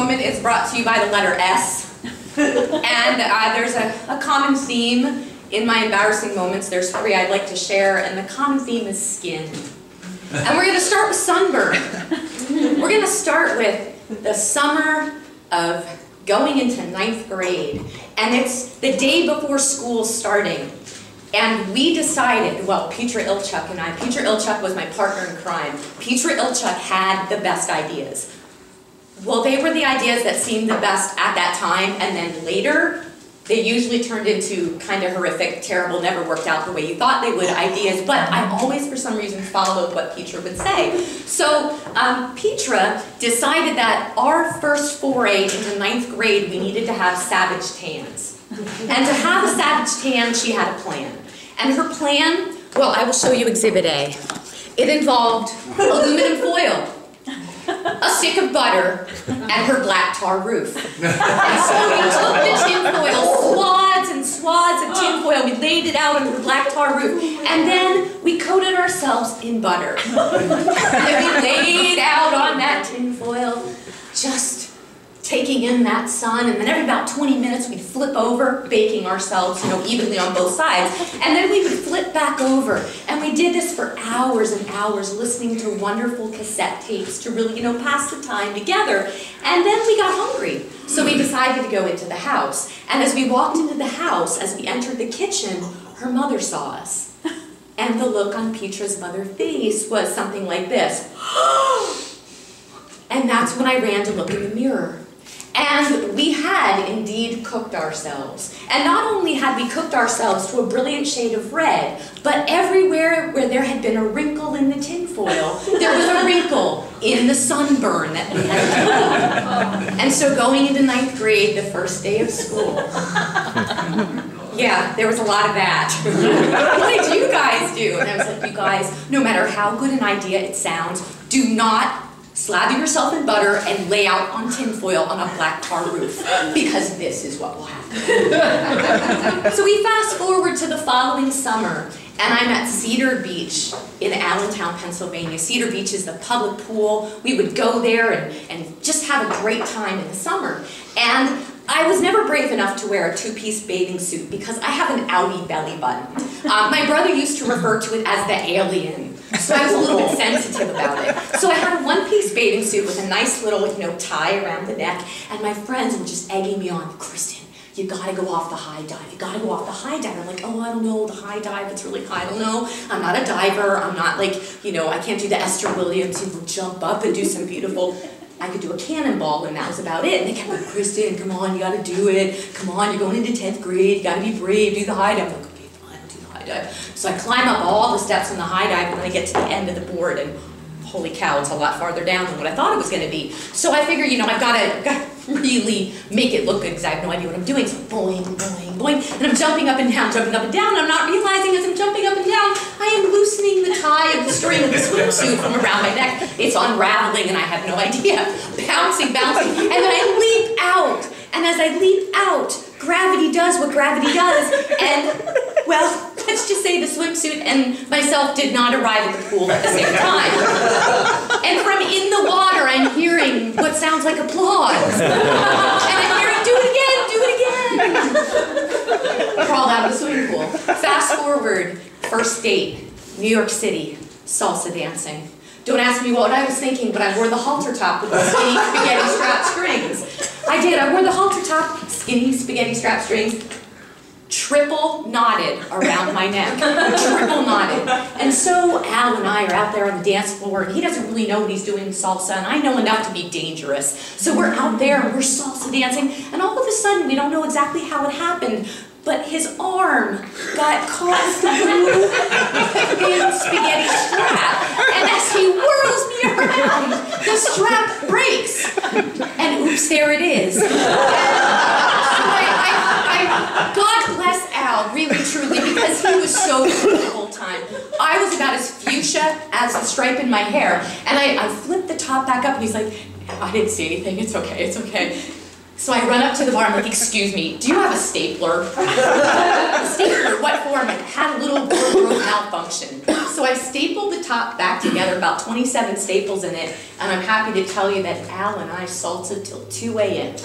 moment is brought to you by the letter S. And there's a common theme in my embarrassing moments. There's 3 I'd like to share, and the common theme is skin. And we're going to start with sunburn. We're going to start with the summer of going into 9th grade. And it's the day before school starting. And we decided, well, Petra Ilchuk and I, Petra Ilchuk was my partner in crime. Petra Ilchuk had the best ideas. Well, they were the ideas that seemed the best at that time, and then later, they usually turned into kind of horrific, terrible, never worked out the way you thought they would ideas, but I always, for some reason, followed what Petra would say. So Petra decided that our first foray into 9th grade, we needed to have savage tans. And to have a savage tan, she had a plan. And her plan, well, I will show you Exhibit A. It involved aluminum foil, a stick of butter, and her black tar roof. And so we took the tinfoil, swaths and swaths of tinfoil, we laid it out on her black tar roof, and then we coated ourselves in butter. And then we laid out on that tinfoil, just taking in that sun, and then every about 20 minutes we'd flip over, baking ourselves, evenly on both sides, and then we would flip back over, and we did this for hours and hours, listening to wonderful cassette tapes to really, pass the time together, and then we got hungry, so we decided to go into the house, and as we walked into the house, as we entered the kitchen, her mother saw us, and the look on Petra's mother's face was something like this, and that's when I ran to look in the mirror. And we had indeed cooked ourselves. And not only had we cooked ourselves to a brilliant shade of red, but everywhere where there had been a wrinkle in the tinfoil, there was a wrinkle in the sunburn that we had made. And so going into 9th grade, the first day of school, yeah, there was a lot of that. What did you guys do? And I was like, you guys, no matter how good an idea it sounds, do not slather yourself in butter and lay out on tinfoil on a black tar roof, because this is what will happen. So we fast forward to the following summer, and I'm at Cedar Beach in Allentown, Pennsylvania. Cedar Beach is the public pool. We would go there and just have a great time in the summer. And I was never brave enough to wear a 2-piece bathing suit because I have an outie belly button. My brother used to refer to it as the alien. So I was a little bit sensitive about it. So I had a 1-piece bathing suit with a nice little, tie around the neck, and my friends were just egging me on, Kristen, you gotta go off the high dive, you gotta go off the high dive. I'm like, oh, I don't know, the high dive, it's really high, I don't know. I'm not a diver, I'm not like, I can't do the Esther Williams, jump up and do some beautiful, I could do a cannonball, and that was about it. And they kept going, Kristen, come on, you gotta do it. Come on, you're going into 10th grade, you gotta be brave, do the high dive. I'm like, okay, fine, I'll do the high dive. So I climb up all the steps on the high dive, and then I get to the end of the board, and holy cow, it's a lot farther down than what I thought it was gonna be. So I figure, I've gotta really make it look good, because I have no idea what I'm doing. So boing, boing, boing, and I'm jumping up and down, and I'm not realizing as I'm jumping up and down, I am loosening the tie of the string of the swimsuit from around my neck. It's unraveling, and I have no idea. Bouncing, and then I leap out, and as I leap out, gravity does what gravity does, and, well, let's just say the swimsuit and myself did not arrive at the pool at the same time. And from in the water, I'm hearing what sounds like applause. And I'm hearing, do it again. Crawled out of the swimming pool. Fast forward, first date, New York City, salsa dancing. Don't ask me what I was thinking, but I wore the halter top with the skinny spaghetti strap strings. I did, I wore the halter top, skinny spaghetti strap strings, triple knotted around my neck, triple knotted. And so Al and I are out there on the dance floor, and he doesn't really know what he's doing in salsa, and I know enough to be dangerous. So we're out there, and we're salsa dancing, and all of a sudden, we don't know exactly how it happened, but his arm got caught through the spaghetti strap. And as he whirls me around, the strap breaks. And oops, there it is. God bless Al, really, truly, because he was so good the whole time. I was about as fuchsia as the stripe in my hair. And I flipped the top back up, and he's like, I didn't see anything, it's okay, it's okay. So I run up to the bar, I'm like, excuse me, do you have a stapler? A stapler, what for? I'm like, had a little wardrobe malfunction. So I stapled the top back together, about 27 staples in it, and I'm happy to tell you that Al and I salted till 2 a.m.